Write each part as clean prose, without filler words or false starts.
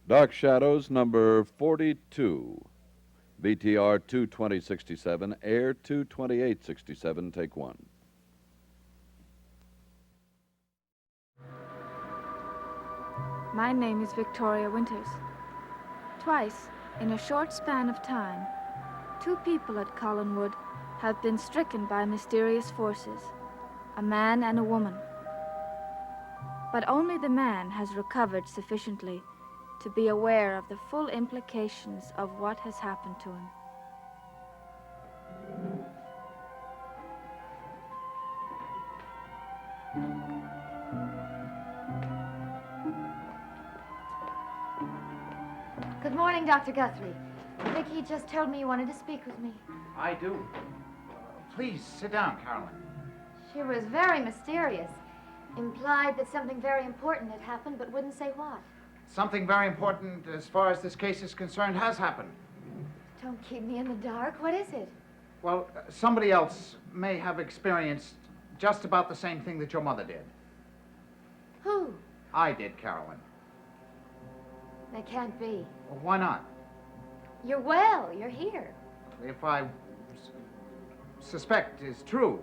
Dark Shadows, number 42. BTR 22067, Air 22867, take one. My name is Victoria Winters. Twice, in a short span of time, two people at Collinwood have been stricken by mysterious forces, a man and a woman. But only the man has recovered sufficiently to be aware of the full implications of what has happened to him. Good morning, Dr. Guthrie. Vicky just told me you wanted to speak with me. I do. Please, sit down, Carolyn. She was very mysterious. Implied that something very important had happened, but wouldn't say what. Something very important as far as this case is concerned has happened. Don't keep me in the dark. What is it? Well, somebody else may have experienced just about the same thing that your mother did. Who? I did, Carolyn. That can't be. Well, why not? You're well. You're here. If I suspect is true,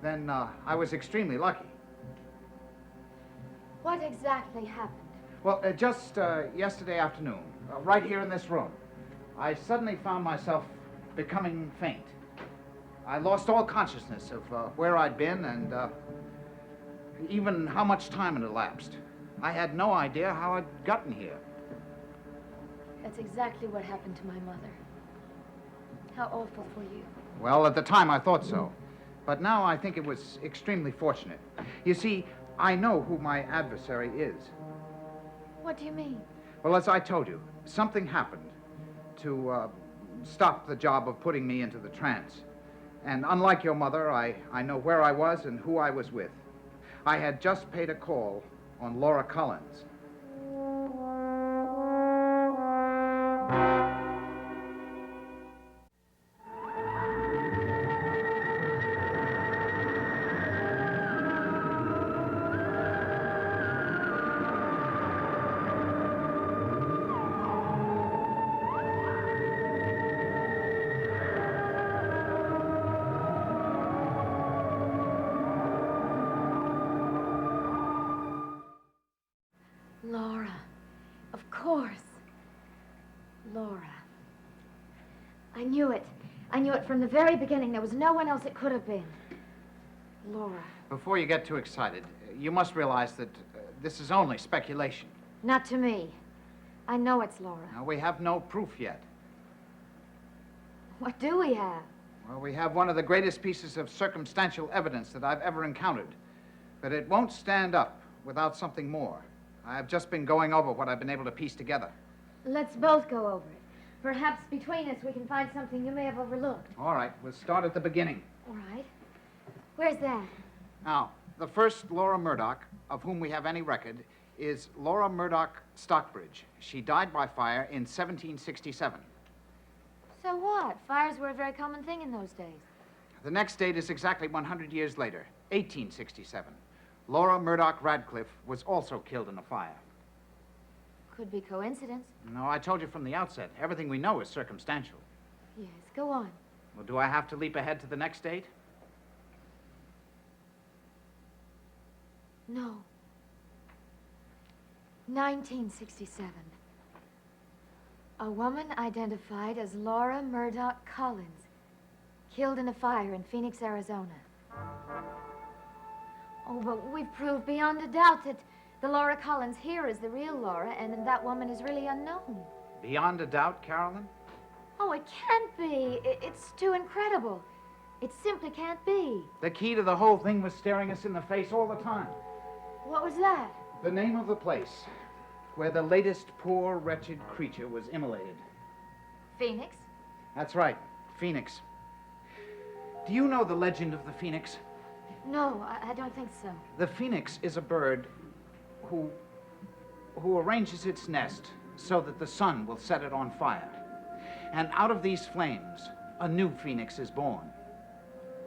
then I was extremely lucky. What exactly happened? Well, just yesterday afternoon, right here in this room, I suddenly found myself becoming faint. I lost all consciousness of where I'd been and even how much time had elapsed. I had no idea how I'd gotten here. That's exactly what happened to my mother. How awful for you. Well, at the time I thought so. But now I think it was extremely fortunate. You see, I know who my adversary is. What do you mean? Well, as I told you, something happened to stop the job of putting me into the trance. And unlike your mother, I know where I was and who I was with. I had just paid a call on Laura Collins. Laura. Of course. Laura. I knew it. I knew it from the very beginning. There was no one else it could have been. Laura. Before you get too excited, you must realize that this is only speculation. Not to me. I know it's Laura. Now, we have no proof yet. What do we have? Well, we have one of the greatest pieces of circumstantial evidence that I've ever encountered. But it won't stand up without something more. I've just been going over what I've been able to piece together. Let's both go over it. Perhaps between us we can find something you may have overlooked. All right, we'll start at the beginning. All right. Where's that? Now, the first Laura Murdoch, of whom we have any record, is Laura Murdoch Stockbridge. She died by fire in 1767. So what? Fires were a very common thing in those days. The next date is exactly 100 years later, 1867. Laura Murdoch Radcliffe was also killed in a fire. Could be coincidence. No, I told you from the outset, everything we know is circumstantial. Yes, go on. Well, do I have to leap ahead to the next date? No. 1967. A woman identified as Laura Murdoch Collins, killed in a fire in Phoenix, Arizona. Oh, but we've proved beyond a doubt that the Laura Collins here is the real Laura, and that woman is really unknown. Beyond a doubt, Carolyn? Oh, it can't be. It's too incredible. It simply can't be. The key to the whole thing was staring us in the face all the time. What was that? The name of the place where the latest poor, wretched creature was immolated. Phoenix? That's right, Phoenix. Do you know the legend of the Phoenix? No, I don't think so. The Phoenix is a bird who arranges its nest so that the sun will set it on fire. And out of these flames, a new Phoenix is born.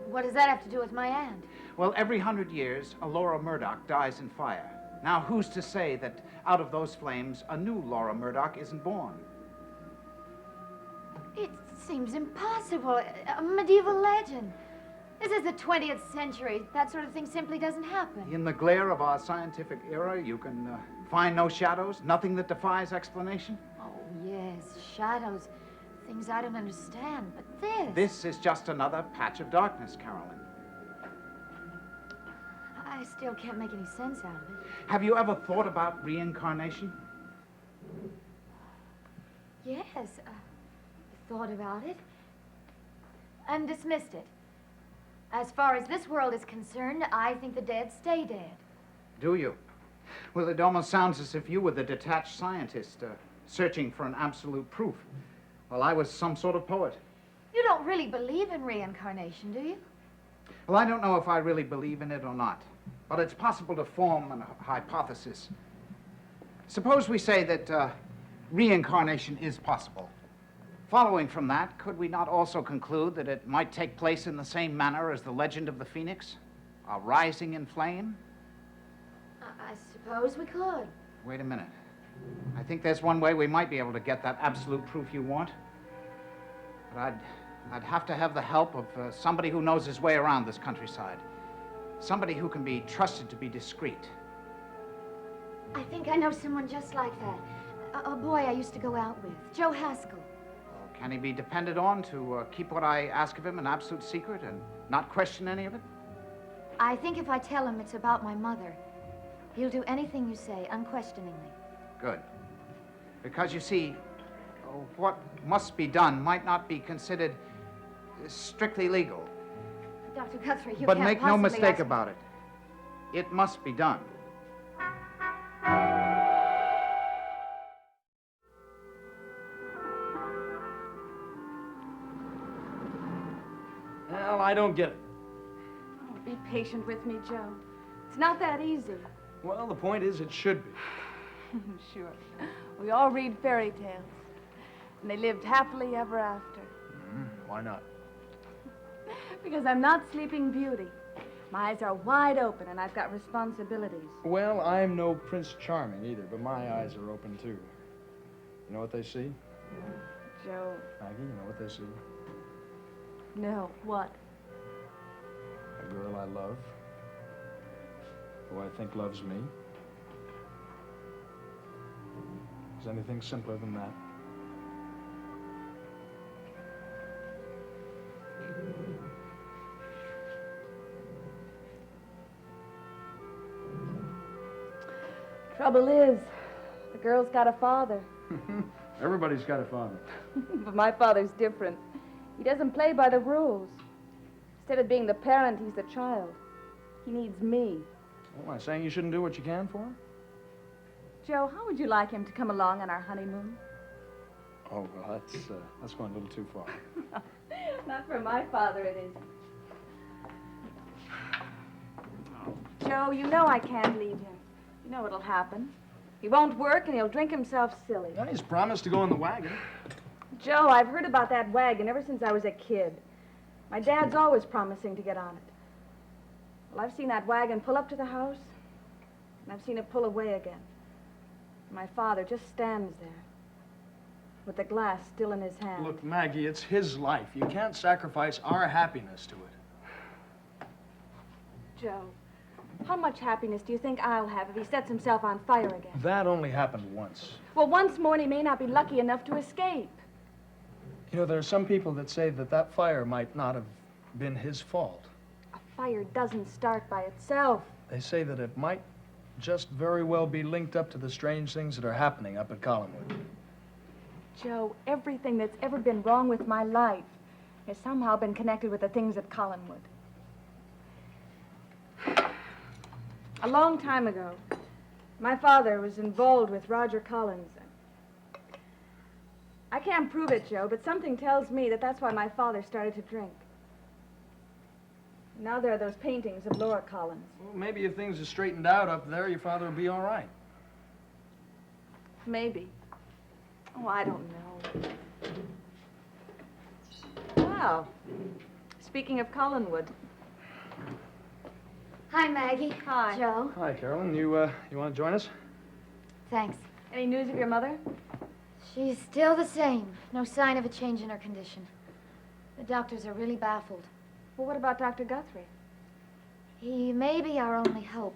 What does that have to do with my aunt? Well, every 100 years, a Laura Murdoch dies in fire. Now, who's to say that out of those flames, a new Laura Murdoch isn't born? It seems impossible. A medieval legend. This is the 20th century. That sort of thing simply doesn't happen. In the glare of our scientific era, you can find no shadows, nothing that defies explanation? Oh, yes, shadows. Things I don't understand, but this... This is just another patch of darkness, Carolyn. I still can't make any sense out of it. Have you ever thought about reincarnation? Yes, thought about it. And dismissed it. As far as this world is concerned, I think the dead stay dead. Do you? Well, it almost sounds as if you were the detached scientist, searching for an absolute proof, while I was some sort of poet. You don't really believe in reincarnation, do you? Well, I don't know if I really believe in it or not, but it's possible to form a hypothesis. Suppose we say that reincarnation is possible. Following from that, could we not also conclude that it might take place in the same manner as the legend of the Phoenix? A rising in flame? I suppose we could. Wait a minute. I think there's one way we might be able to get that absolute proof you want. But I'd have to have the help of somebody who knows his way around this countryside. Somebody who can be trusted to be discreet. I think I know someone just like that. A boy I used to go out with, Joe Haskell. Can he be depended on to keep what I ask of him an absolute secret and not question any of it? I think if I tell him it's about my mother, he'll do anything you say, unquestioningly. Good. Because you see, what must be done might not be considered strictly legal. Dr. Guthrie, you But can't make no possibly mistake ask... about it. It must be done. Well, I don't get it. Oh, be patient with me, Joe. It's not that easy. Well, the point is it should be. Sure. We all read fairy tales. And they lived happily ever after. Why not? Because I'm not Sleeping Beauty. My eyes are wide open and I've got responsibilities. Well, I'm no Prince Charming either, but my eyes are open too. You know what they see? Joe, Maggie, you know what they see? no, what? A girl I love, who I think loves me. Is anything simpler than that? Trouble is, the girl's got a father. Everybody's got a father. But my father's different. He doesn't play by the rules. Instead of being the parent, he's the child. He needs me. Well, am I saying you shouldn't do what you can for him? Joe, how would you like him to come along on our honeymoon? Oh, well, that's going a little too far. Not for my father, it isn't. Joe, you know I can't leave him. You know what'll happen. He won't work and he'll drink himself silly. Well, he's promised to go in the wagon. Joe, I've heard about that wagon ever since I was a kid. My dad's always promising to get on it. Well, I've seen that wagon pull up to the house, and I've seen it pull away again. My father just stands there, with the glass still in his hand. Look, Maggie, it's his life. You can't sacrifice our happiness to it. Joe, how much happiness do you think I'll have if he sets himself on fire again? That only happened once. Well, once more, and he may not be lucky enough to escape. You know, there are some people that say that that fire might not have been his fault. A fire doesn't start by itself. They say that it might just very well be linked up to the strange things that are happening up at Collinwood. Joe, everything that's ever been wrong with my life has somehow been connected with the things at Collinwood. A long time ago, my father was involved with Roger Collins. I can't prove it, Joe, but something tells me that that's why my father started to drink. Now there are those paintings of Laura Collins. Well, maybe if things are straightened out up there, your father will be all right. Maybe. Oh, I don't know. Wow. Speaking of Collinwood. Hi, Maggie. Hi. Joe. Hi, Carolyn. You want to join us? Thanks. Any news of your mother? She's still the same. No sign of a change in her condition. The doctors are really baffled. Well, what about Dr. Guthrie? He may be our only hope.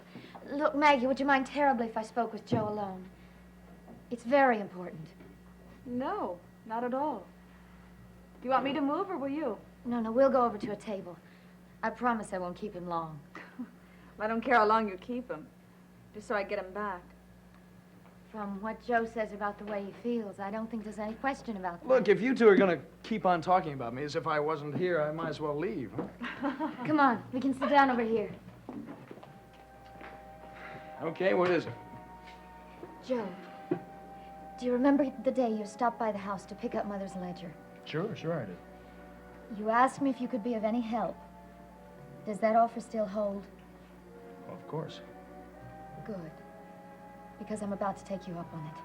Look, Maggie, would you mind terribly if I spoke with Joe alone? It's very important. No, not at all. Do you want me to move, or will you? No, we'll go over to a table. I promise I won't keep him long. I don't care how long you keep him, just so I get him back. From what Joe says about the way he feels, I don't think there's any question about that. Look, if you two are going to keep on talking about me as if I wasn't here, I might as well leave, huh? Come on, we can sit down over here. Okay, what is it? Joe, do you remember the day you stopped by the house to pick up Mother's ledger? Sure I did. You asked me if you could be of any help. Does that offer still hold? Well, of course. Good. Because I'm about to take you up on it.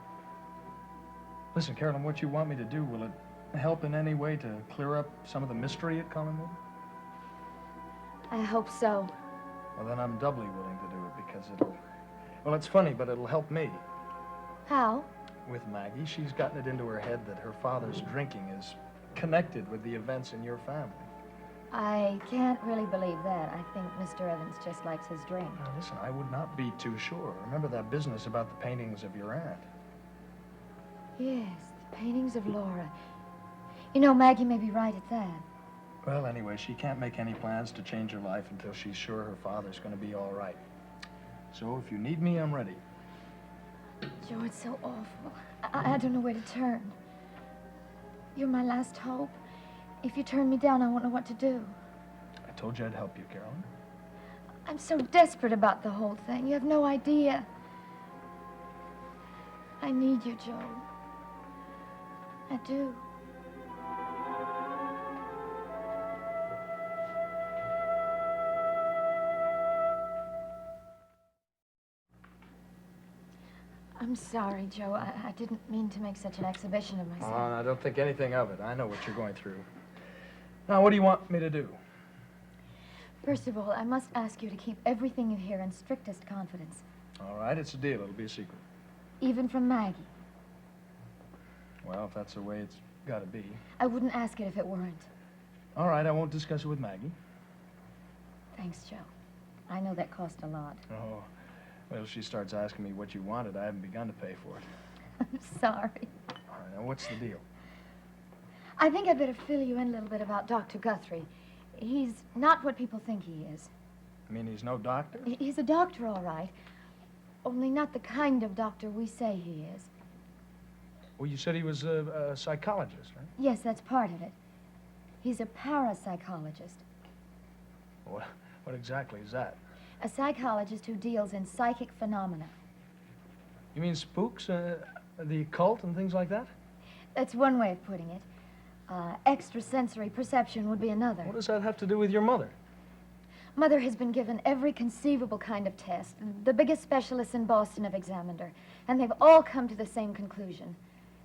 Listen, Carolyn, what you want me to do, will it help in any way to clear up some of the mystery at Collinwood? I hope so. Well, then I'm doubly willing to do it because it'll... Well, it's funny, but it'll help me. How? With Maggie, she's gotten it into her head that her father's drinking is connected with the events in your family. I can't really believe that. I think Mr. Evans just likes his drink. Now, listen, I would not be too sure. Remember that business about the paintings of your aunt? Yes, the paintings of Laura. You know, Maggie may be right at that. Well, anyway, she can't make any plans to change her life until she's sure her father's going to be all right. So if you need me, I'm ready. Joe, it's so awful. I don't know where to turn. You're my last hope. If you turn me down, I won't know what to do. I told you I'd help you, Carolyn. I'm so desperate about the whole thing. You have no idea. I need you, Joe. I do. I'm sorry, Joe. I didn't mean to make such an exhibition of myself. Oh, no, don't think anything of it. I know what you're going through. Now, what do you want me to do? First of all, I must ask you to keep everything you hear in strictest confidence. All right, it's a deal. It'll be a secret. Even from Maggie. Well, if that's the way it's got to be. I wouldn't ask it if it weren't. All right, I won't discuss it with Maggie. Thanks, Joe. I know that cost a lot. Oh, well, if she starts asking me what you wanted, I haven't begun to pay for it. I'm sorry. All right, now, what's the deal? I think I'd better fill you in a little bit about Dr. Guthrie. He's not what people think he is. I mean, he's no doctor? He's a doctor, all right. Only not the kind of doctor we say he is. Well, you said he was a psychologist, right? Yes, that's part of it. He's a parapsychologist. What exactly is that? A psychologist who deals in psychic phenomena. You mean spooks, the occult and things like that? That's one way of putting it. Extrasensory perception would be another. What does that have to do with your mother? Mother has been given every conceivable kind of test. The biggest specialists in Boston have examined her, and they've all come to the same conclusion.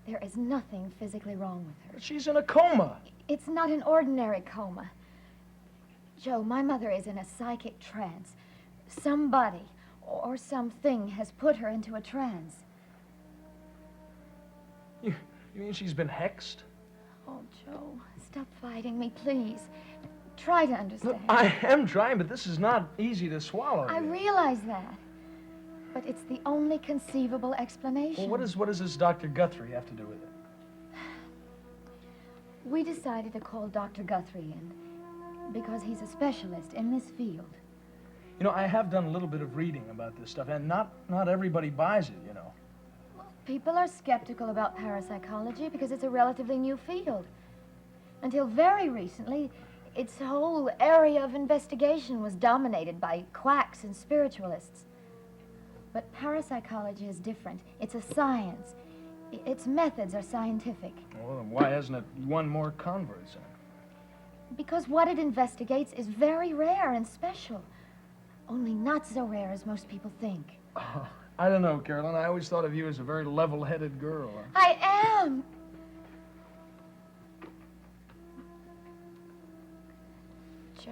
There is nothing physically wrong with her. But she's in a coma. It's not an ordinary coma. Joe, my mother is in a psychic trance. Somebody or something has put her into a trance. You mean she's been hexed? Oh, Joe, stop fighting me, please. Try to understand. Look, I am trying, but this is not easy to swallow. I realize that. But it's the only conceivable explanation. Well, what does this Dr. Guthrie have to do with it? We decided to call Dr. Guthrie in because he's a specialist in this field. You know, I have done a little bit of reading about this stuff, and not everybody buys it, you know. People are skeptical about parapsychology because it's a relatively new field. Until very recently, its whole area of investigation was dominated by quacks and spiritualists. But parapsychology is different. It's a science. Its methods are scientific. Well, then why hasn't it won more converts? Because what it investigates is very rare and special. Only not so rare as most people think. Oh, I don't know, Carolyn. I always thought of you as a very level-headed girl. I am! Joe,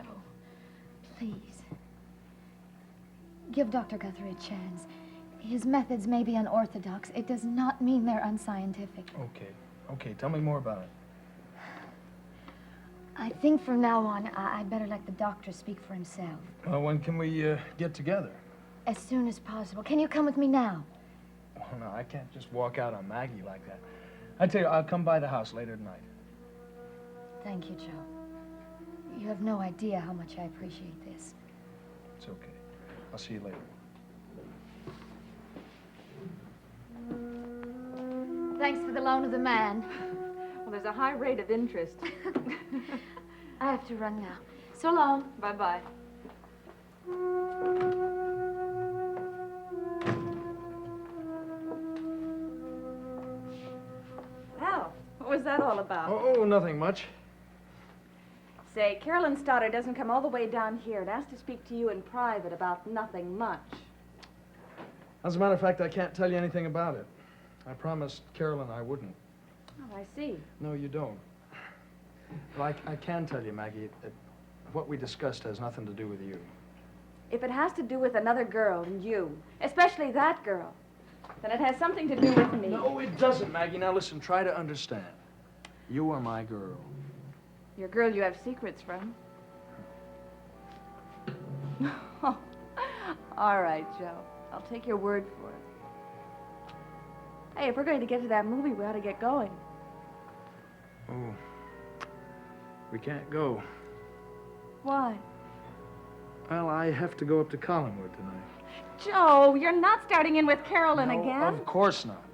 please. Give Dr. Guthrie a chance. His methods may be unorthodox. It does not mean they're unscientific. Okay, tell me more about it. I think from now on, I'd better let the doctor speak for himself. Well, when can we get together? As soon as possible. Can you come with me now? Oh, no, I can't just walk out on Maggie like that. I tell you, I'll come by the house later tonight. Thank you, Joe. You have no idea how much I appreciate this. It's okay. I'll see you later. Thanks for the loan of the man. Well, there's a high rate of interest. I have to run now. So long. Bye-bye. Well, what was that all about? Oh, nothing much. Say, Carolyn Stoddard doesn't come all the way down here and ask to speak to you in private about nothing much. As a matter of fact, I can't tell you anything about it. I promised Carolyn I wouldn't. Oh, I see. No, you don't. But I can tell you, Maggie, that what we discussed has nothing to do with you. If it has to do with another girl and you, especially that girl, then it has something to do with me. No, it doesn't, Maggie. Now listen, try to understand. You are my girl. Your girl you have secrets from. All right, Joe. I'll take your word for it. Hey, if we're going to get to that movie, we ought to get going. Oh, we can't go. Why? Well, I have to go up to Collinwood tonight. Joe, you're not starting in with Carolyn No, again. of course not.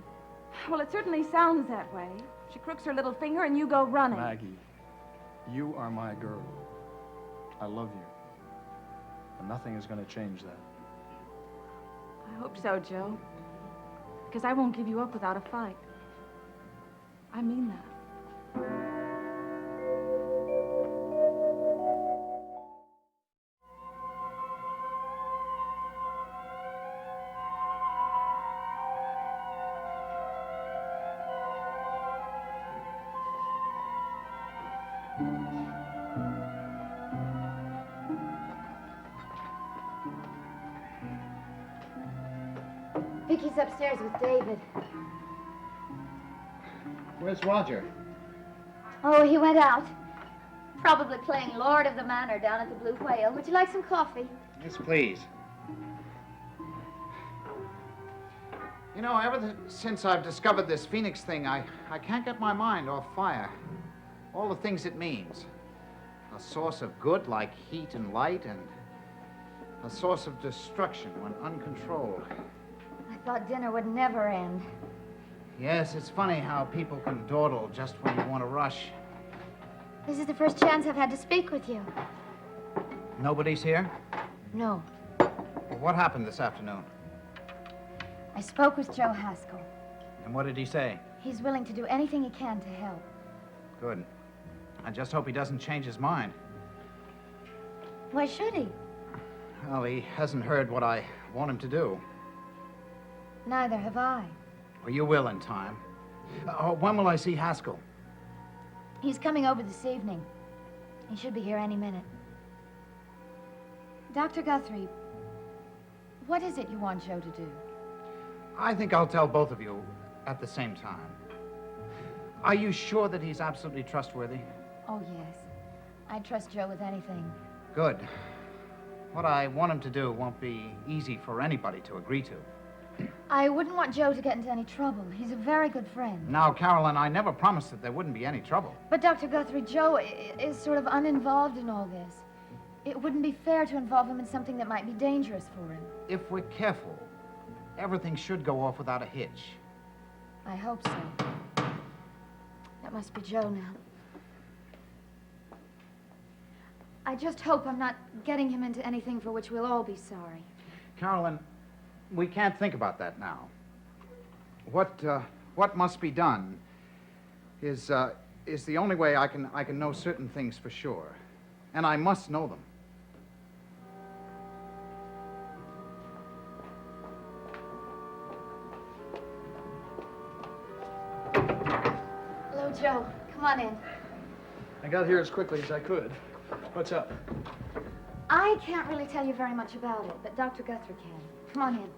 Well, it certainly sounds that way. She crooks her little finger and you go running. Maggie, you are my girl. I love you. And nothing is going to change that. I hope so, Joe. Because I won't give you up without a fight. I mean that. Vicky's upstairs with David. Where's Roger? Oh, he went out. Probably playing Lord of the Manor down at the Blue Whale. Would you like some coffee? Yes, please. You know, since I've discovered this Phoenix thing, I can't get my mind off fire. All the things it means. A source of good like heat and light, and a source of destruction when uncontrolled. I thought dinner would never end. Yes, it's funny how people can dawdle just when you want to rush. This is the first chance I've had to speak with you. Nobody's here? No. Well, what happened this afternoon? I spoke with Joe Haskell. And what did he say? He's willing to do anything he can to help. Good. I just hope he doesn't change his mind. Why should he? Well, he hasn't heard what I want him to do. Neither have I. Well, you will in time. When will I see Haskell? He's coming over this evening. He should be here any minute. Dr. Guthrie, what is it you want Joe to do? I think I'll tell both of you at the same time. Are you sure that he's absolutely trustworthy? Oh, yes. I'd trust Joe with anything. Good. What I want him to do won't be easy for anybody to agree to. I wouldn't want Joe to get into any trouble. He's a very good friend. Now, Carolyn, I never promised that there wouldn't be any trouble. But Dr. Guthrie, Joe is sort of uninvolved in all this. It wouldn't be fair to involve him in something that might be dangerous for him. If we're careful, everything should go off without a hitch. I hope so. That must be Joe now. I just hope I'm not getting him into anything for which we'll all be sorry. Carolyn, we can't think about that now. What must be done is the only way I can know certain things for sure. And I must know them. Hello, Joe. Come on in. I got here as quickly as I could. What's up? I can't really tell you very much about it, but Dr. Guthrie can. Come on in.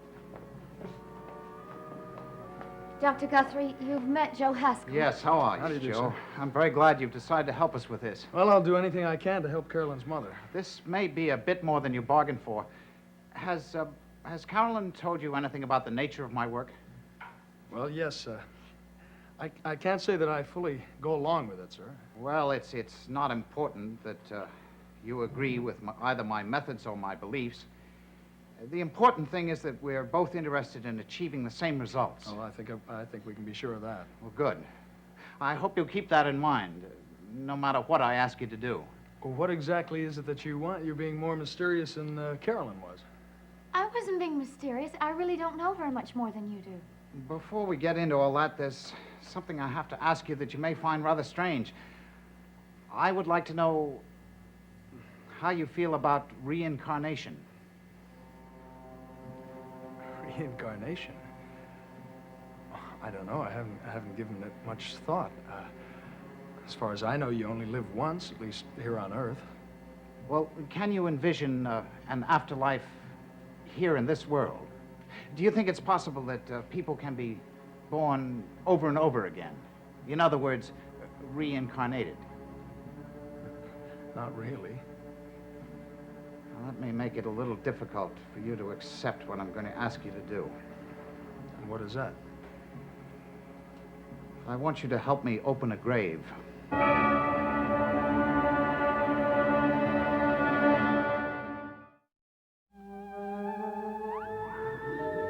Dr. Guthrie, you've met Joe Haskell. Yes, how are you, How do you do, Joe? sir? I'm very glad you've decided to help us with this. Well, I'll do anything I can to help Carolyn's mother. This may be a bit more than you bargained for. Has Carolyn told you anything about the nature of my work? Well, yes, I can't say that I fully go along with it, sir. Well, it's not important that you agree with either my methods or my beliefs. The important thing is that we're both interested in achieving the same results. Oh, I think we can be sure of that. Well, good. I hope you'll keep that in mind, no matter what I ask you to do. Well, what exactly is it that you want? You're being more mysterious than Carolyn was. I wasn't being mysterious. I really don't know very much more than you do. Before we get into all that, there's something I have to ask you that you may find rather strange. I would like to know how you feel about reincarnation. Reincarnation? I don't know. I haven't given it much thought. As far as I know, you only live once, at least here on Earth. Well, can you envision an afterlife here in this world? Do you think it's possible that people can be born over and over again? In other words, reincarnated? Not really. Well, that may make it a little difficult for you to accept what I'm going to ask you to do. And what is that? I want you to help me open a grave.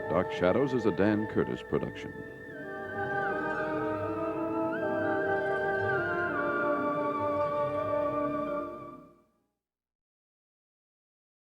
Dark Shadows is a Dan Curtis production.